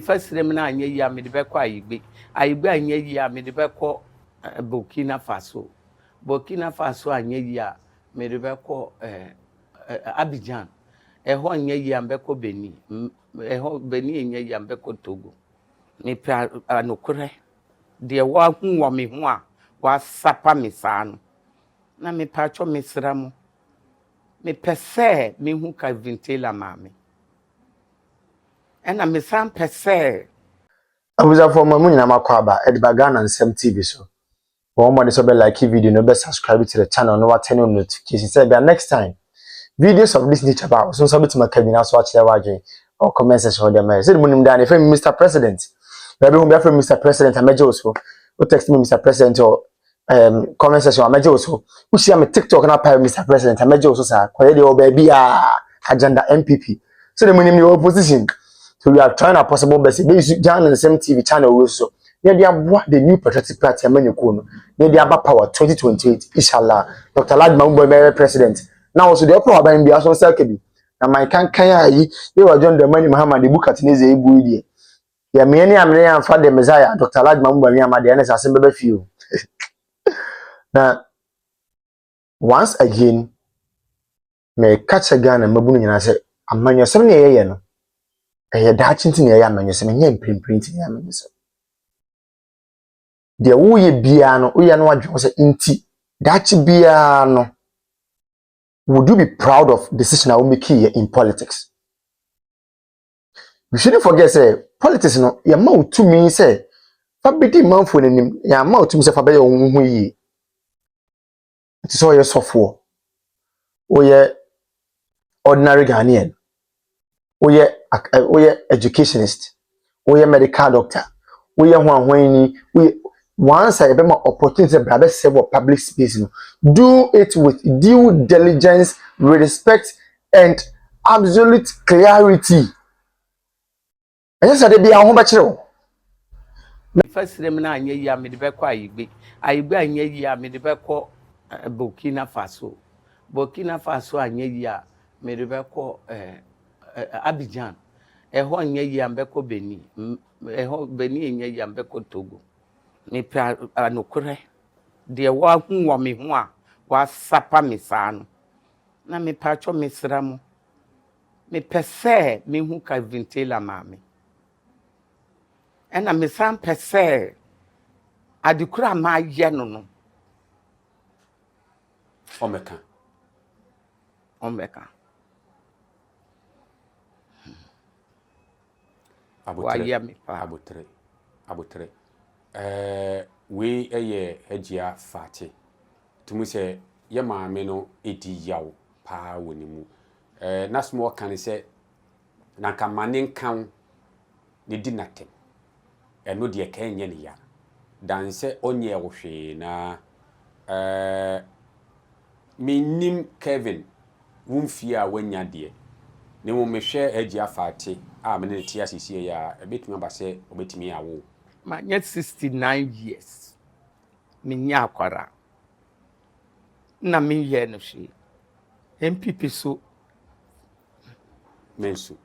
First name na anye yi me de be kwa Ayigbe anye yi me de be ko Burkina Faso anye yi me de be ko Abidjan eho anye yi me ko Benin eho Benin anye yi me ko Togo me pa anokure de wa hu wo me ho a wa sapa me saa no na me pa cho me sra mo me pese me hu ka vintela mame ena me san pese abuza for mamu nyina makwaba ediba Ghana nsem TV so one more so be like video no be subscribe to the channel no what turn on notification say be next time videos of this nature about so bit makabina so achire wage or comment section for them say munim dan if Mr. President baby home be from Mr. President ameje oso o text me Mr. President or comment section ameje oso who see me TikTok na pa Mr. President ameje oso sa koye de o baby agenda MPP so the munim the opposition. So we are trying our possible best. We use Ghana and the same TV channel also. They are what the new patriotic party Amenyokuno. They are power 2028. Inshallah. Dr. Ladma Umbo president. Now also the upper by Mbia so Selkebi. Na my kan kaya yi were John the money Muhammad the book at Neze Ibu. Ya many am for the Messiah. Dr. Ladma Umbo Yama the NS Assembly few. Now once again may catch a gun and Mabuni and I say, I'm man your 7 years. Eh daachinti na ya manyo se menye mprimprint ya manyo se de wo ye bia no wo ye no wadwo se inti daachi bia no would you be proud of decision I will make here in politics? We shouldn't forget say politics no ya ma utumi say fa bedi manfo nanim ya ma utumi say fa be ye wo yi it is all your software o ye ordinary Ghanaian we educationist, we medical doctor, we once I have more opportunity to serve public space. Do it with due diligence, respect, and absolute clarity. And yes, I be a home bachelor. First name na anye yi me de be kwa Ayigbe anye yi me de be ko Burkina Faso anye yi me de be ko Abidjan eho anye yi me ko Benin eho Benin anye yi me ko Togo me pa anokure de wa hu wo me ho a wa sapa me saa no na me pa cho me sra mo me pese me hu ka vintela mame ena me san pese adikura ma ye no omeka Abutre. We eye Hajia Fati. Tumu se ye maame no edi yaw pa wonimu. Na small kan se na kamane nkan ne di natem. Eno de kan nye ne ya. Dan se onye wo hwe na minim Kevin wumfia wanya de. Ne mo mehwe Hajia Fati a me ne tia sisi ya ebetumi abase obetumi awo. Ma nyet 69 years. Me nya akwara. Na me ye no hwe. MPP so mensu.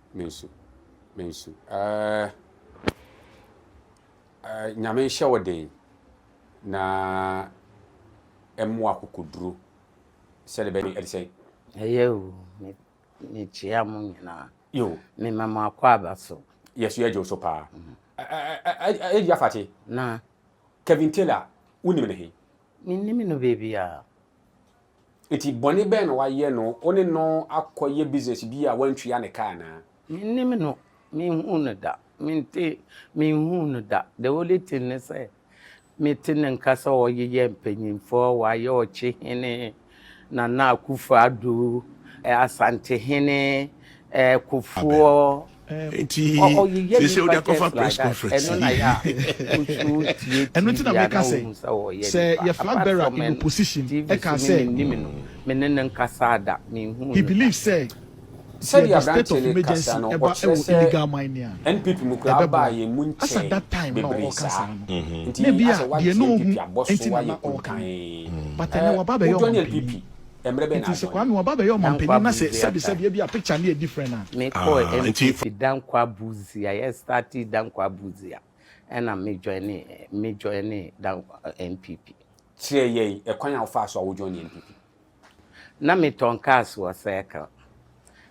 Nyame hye woden na emu akukuduru se de be ni edise. Eyo me chia mo nyina. Yo, me mama akwa abaso. Yes, you are so pa. Hajia Fati. Na Kevin Taylor, unim ne he. Minimi no baby a. Iti boni be no waye no, oni no akoye business bi a wantua ne ka na. Minimi no, mi hu no da. Mi hu no da. The only thing is say me tin nkasa oyeye mpanyimfo waye oche hene na akufa adu asante hene kufuo this is the press conference. And what I can say your flag bearer in opposition, I can say he believes say the state of emergency about illegal mining. And people mukra ba ye munche. As at that time, no maybe you know who but I know about your emrebe na It's kwame waba yo mampeni na se bi a picture na different na. Me call MPP Dankwa Buzia. I started Dankwa Buzia. And me join Dankwa MPP. Tire ye ekwan a fa so wo join MPP. Na me tonkas was circle.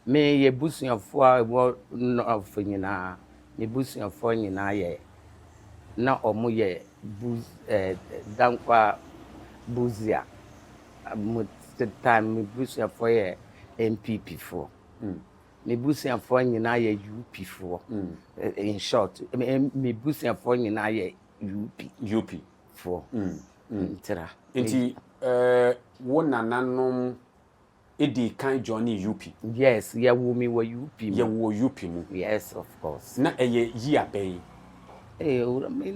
Me ye busuafo a wo no nyina. Me busuafo nyina ye. Na omo ye Dankwa Buzia. The time me busuafo ye MPP for. Me busuafo nyina ye UP for. In short, me busuafo nyina ye UP for. Tira. Enti wo nananom edi kan journey UP. Yes, ya wo me wo UP. Ye wo UP mu. Yes, of course. Na eye yi aben.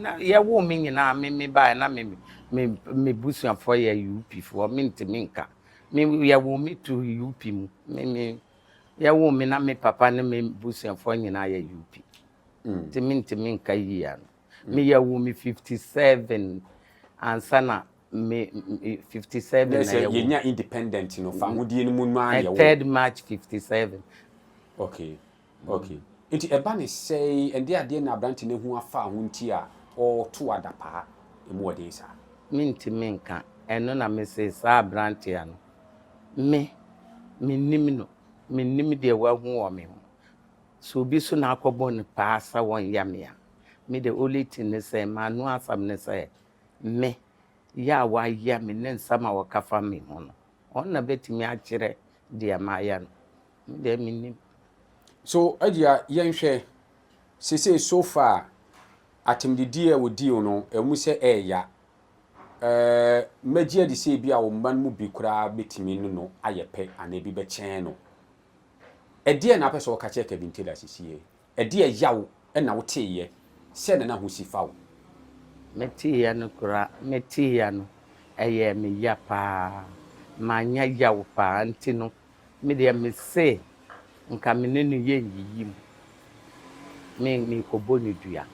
Na ya wo me nyina me ba na me busuafo ye UP for me ntimi nka. Me ya wo me to UP mu. Me ya wo me na me papa na me busuafo nyina ye UP. Ntimi nka yi ya. Me ya wo me 57 and sana me 57 na ye nya independent no fa hodie no mu ma ye wo 3rd March 57. Okay. Enti eba ne say ende ade na abranti ne hu afa ho nti a o to adapa emu ode sa Minti minka eno na me say sa abranti ya no me nim de wa hu o me ho so bi so na akobo ne paasa won ya me ya me the only thing ne say ma no asam ne say me ya wa ya me ne nsama wa kafa me ho no on na betimi a kire de ma ya no me de nim. So Agyea yenhwe sese so far atemdidi e wodi no emu se eya magia di se bia wo man mu bi kura betimi no ayepe anabi be chen no ede na pese wo ka che Kevin Taylor sisie ede yawo na wo teye se na ho sifa wo Meti ya no kura meti ya no eye me ya pa manya yawo pa anti no me de me se nka me ne no ye yiyim me ko boni dua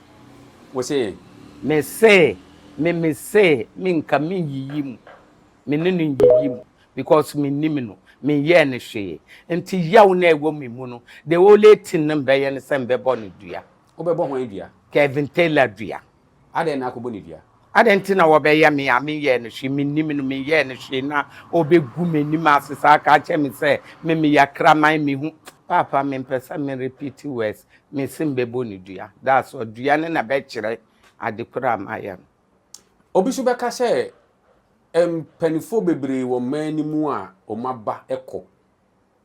wo se me se me nka me yiyim me ne no yiyim because me nim no me ye ne hwe nti yawo na ewo me mu no the only thing no be ye ne se mbe boni dua wo be bo ho dua Kevin Taylor dua ade na ko boni dua adenti na wo be ye me ye ne hwe me nim no me ye ne hwe na obegu me nim asesa ka che me se me ya kraman me hu papa me pesa me repeat words me simbe boni dua that's what dua ne na be kire adekura maya obisu be ka se penifo bebre wo mani mu a o maba eko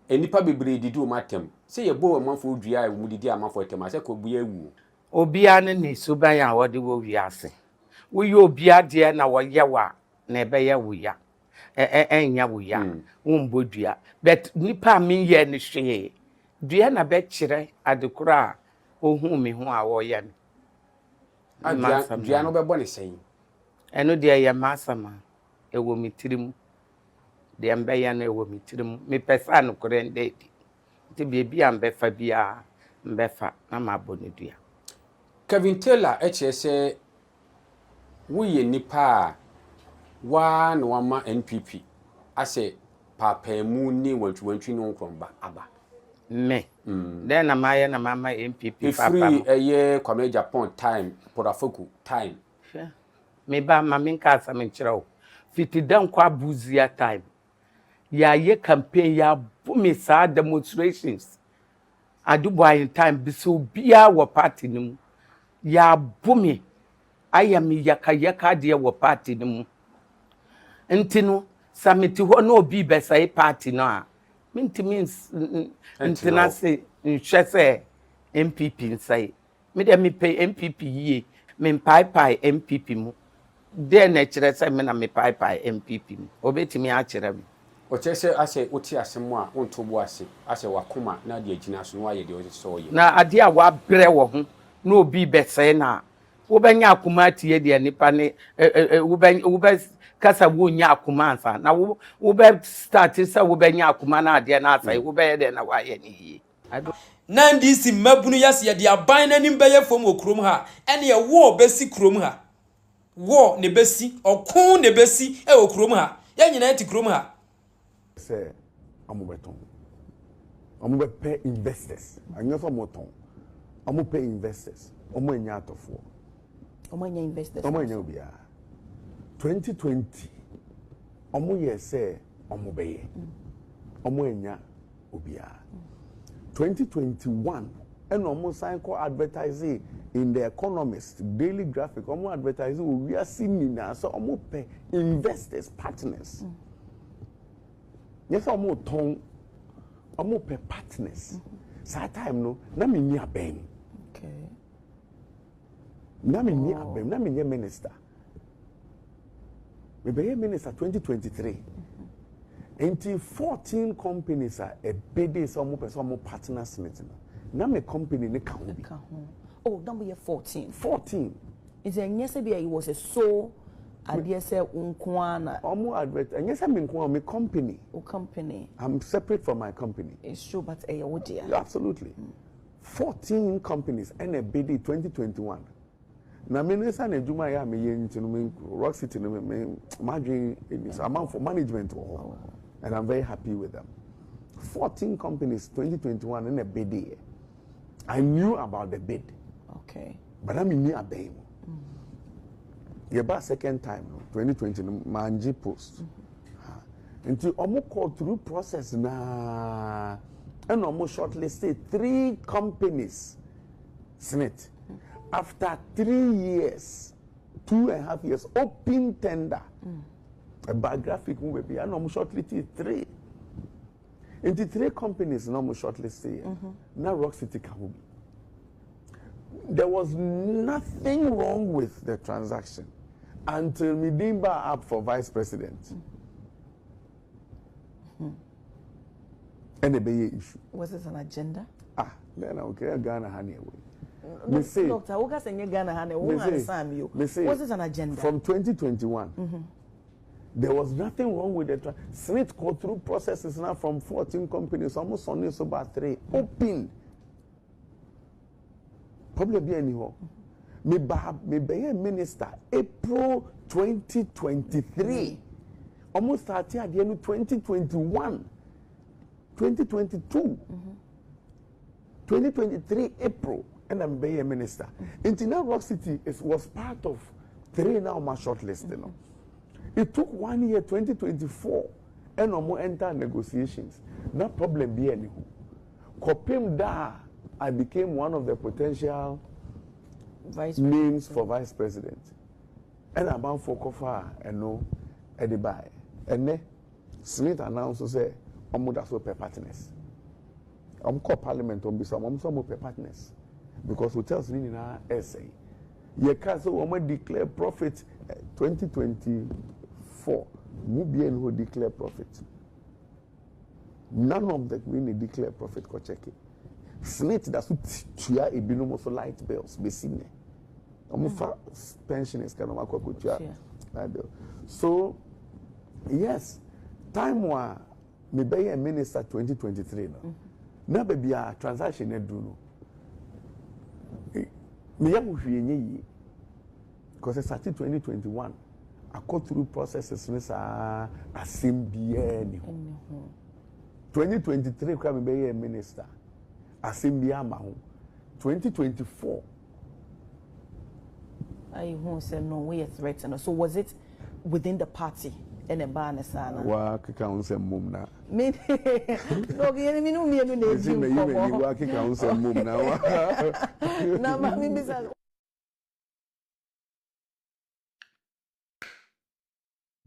enipa bebre didi o matem se ye bo manfo dua e mu didi amanfo etem se ko bu ewu obia ne ne suban ya wode wo wiase wo ye obia de na wo ye wa na ebe ye wo ya enya wo ya wo mbo dua but nipa me ye ne hwe dua na be kire adekura ohu me hu a wo ye me dua no be bo ne sen eno de ye masama ewo mitirim de mbe ya na ewo mitirim me pesa no kore ndedi ti biebi ambefa bia mbefa na maboni dua Kevin Taylor se wo ye nipa wa na wama NPP ase papa mu ni wantwantwi no nkromba aba me then na maye na mama MPP papa free eye kwame Japan time porafoku time me ba mama nka sa me kire o fiti dan kwa buzia time ya ye campaign ya bumi sa demonstrations aduboy time biso bia wo party nimu ya bumi ayami yaka de wo party nimu ntino samiti ho na obi besa party no a mintimi ntina se nhwese MPP nsai me de me pay MPP yie me pai MPP mu de na kire se me na me pai MPP mu obetimi a kire me o chese ase oti asem a wonto bo ase wakoma na de agina so no aye de o so ye na ade a wa brɛ wo ho na obi besa na wo benya akoma tie de nipa ne wo be kasa wo nya akoma ansa na wo be start say wo benya akoma na ade na asai wo be de na wa ye ni yi NDC mabunu yase de aban nanim beye fom okrom ha ene ye wo besi krom ha wo ne besi okon ne besi e okrom ha ya nyina ti krom ha Say, I'm beton. I'm going to pay investors. I know for moton. I'm going to pay investors. I'm going to out of war. I'm going to investors. I'm going to be 2020. I'm going to say, I'm going to be. I'm going to be 2021. And almost sign call advertising in the Economist daily graphic. Almost advertising we are seeing now. So almost pay investors, partners. Yes, almost tongue. Almost pay partners. So time no. Na me ni abem. Okay. Na me ni abem. Na me ni minister. Me be minister 2023. Until 14 companies are a bid some partners meeting. Na me company ne can be. Oh, number 14. 14. Is there yesterday it was a so idea say unkwana. Omo advert. And yes, I mean my company. O company. I'm separate from my company. It's true, but oh dear. Absolutely. 14 companies and a bid 2021. Na minister na juma ya me yen tinu Rock City no me margin is amount for management and I'm very happy with them. 14 companies 2021 and a bid. I knew about the bid. Okay. But I mean a bid. Yeah, but second time, 2020, manji post. Until almost called through process na and almost shortlisted 3 companies. Senate. After 3 years, 2.5 years, open tender. A biographic movie, and almost shortlisted 3. Into 3 companies, no more shortlisted. Now Rock City can be. There was nothing wrong with the transaction until Midimba up for vice president. And the Bay issue. Was it an agenda? Then okay, Ghana honey away. Doctor, who got any Ghana honey? Who understand you? Was it an agenda? From 2021. There was nothing wrong with the Senate called through processes now from 14 companies, almost only so about 3. Open. Probably be anyhow. Me be minister April 2023. Almost started at the end of 2021. 2022. 2023 April. And I'm be a minister. Until Rock City was part of 3 now my shortlist. You know. It took 1 year, 2024, and no more enter negotiations. No problem be anyhow. Kopim da, I became one of the potential names for vice president. And about for Kofa and no Edibai. And then Smith announced to say, that's so per partners. Call parliament on this, some per partners. Because hotels in our essay. Ye can so declare profit 2024. Mubian who declare profit. None of the we declare profit ko check it. Smith that's tua e binom also light bills be seen. Pension is kind of light bill. So yes, time wa me be a minister 2023 no. Na be a transaction e do no. Me ya hwie because it started 2021. I go through processes a assembly ni ho. 2023 kwa me be a minister. Assembly ama ho. 2024 I won't say no way threatened. So was it within the party and a banner sana? Wa kika unse mum na. Me no ge me no me no na ji ko. Wa kika unse mum na wa. Na ma me bisa.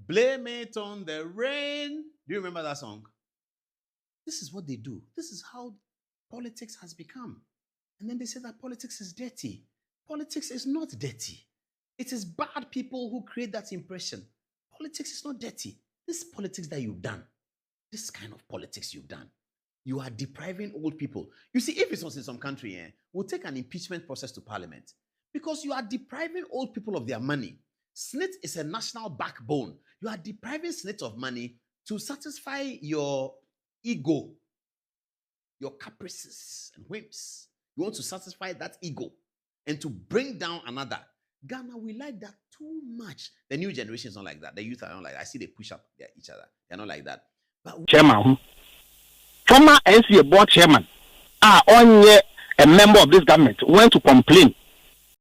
Blame it on the rain. Do you remember that song? This is what they do. This is how politics has become. And then they say that politics is dirty. Politics is not dirty. It is bad people who create that impression. Politics is not dirty. This politics that you've done, this kind of politics you've done, you are depriving old people. You see, if it was in some country, we'll take an impeachment process to parliament because you are depriving old people of their money. SNIT is a national backbone. You are depriving SNIT of money to satisfy your ego, your caprices and whims. You want to satisfy that ego and to bring down another. Ghana, we like that too much. The new generation is not like that. The youth are not like that. I see they push up each other. They're not like that. chairman. Former NCA board chairman, only a member of this government, went to complain